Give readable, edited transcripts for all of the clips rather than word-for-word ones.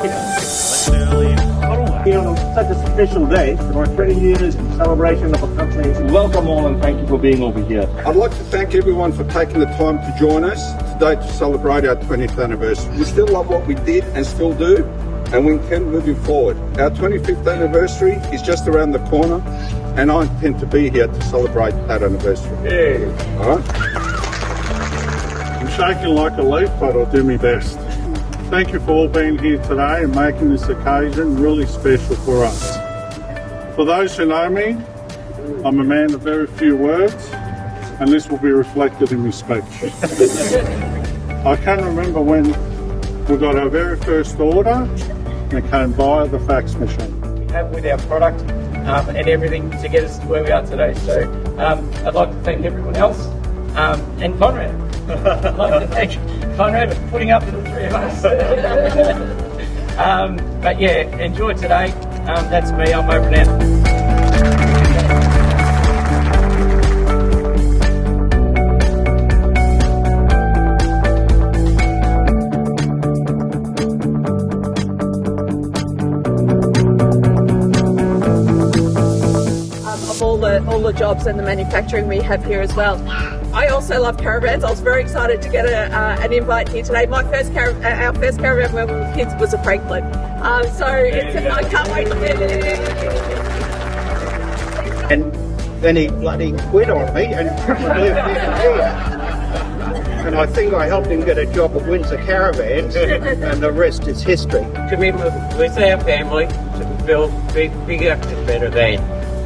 Here on such a special day, for our 20 years in celebration of a company. Welcome all and thank you for being over here. I'd like to thank everyone for taking the time to join us today to celebrate our 20th anniversary. We still love what we did and still do, and we intend moving forward. Our 25th anniversary is just around the corner, and I intend to be here to celebrate that anniversary. Yeah. All right? I'm shaking like a leaf, but I'll do my best. Thank you for all being here today and making this occasion really special for us. For those who know me, I'm a man of very few words, and this will be reflected in my speech. I can remember when we got our very first order and it came via the fax machine. We have with our product and everything to get us to where we are today. So I'd like to thank everyone else and Conrad. I'd like to thank Conrad for putting up with the three of us. But yeah, enjoy today. That's me. I'm over now. All the jobs and the manufacturing we have here as well. I also love caravans. I was very excited to get an invite here today. Our first caravan when we were kids was a Franklin. I can't wait to be there. And then he bloody quit on me and lived here. And I think I helped him get a job at Windsor Caravans, and the rest is history. Commitment with our family to build bigger and better than.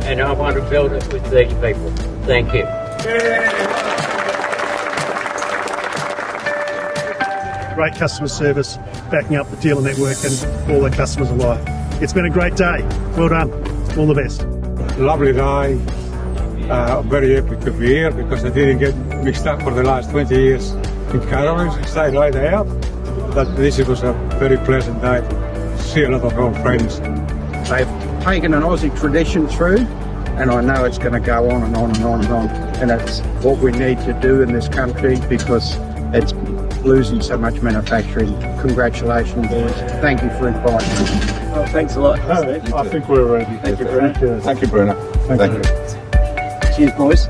And I want to build it with these people. Thank you. Great customer service, backing up the dealer network and all the customers alike. It's been a great day. Well done. All the best. Lovely day. I'm very happy to be here because I didn't get mixed up for the last 20 years in caravans. Stayed right out. But this was a very pleasant day. See a lot of old friends. They've taken an Aussie tradition through, and I know it's going to go on and on and on and on. And it's what we need to do in this country because it's losing so much manufacturing. Congratulations, boys. Thank you for inviting me. Well, thanks a lot. I think we're ready. Thank you, Bruno. Thank you, Bruno. Thank you. Cheers, boys.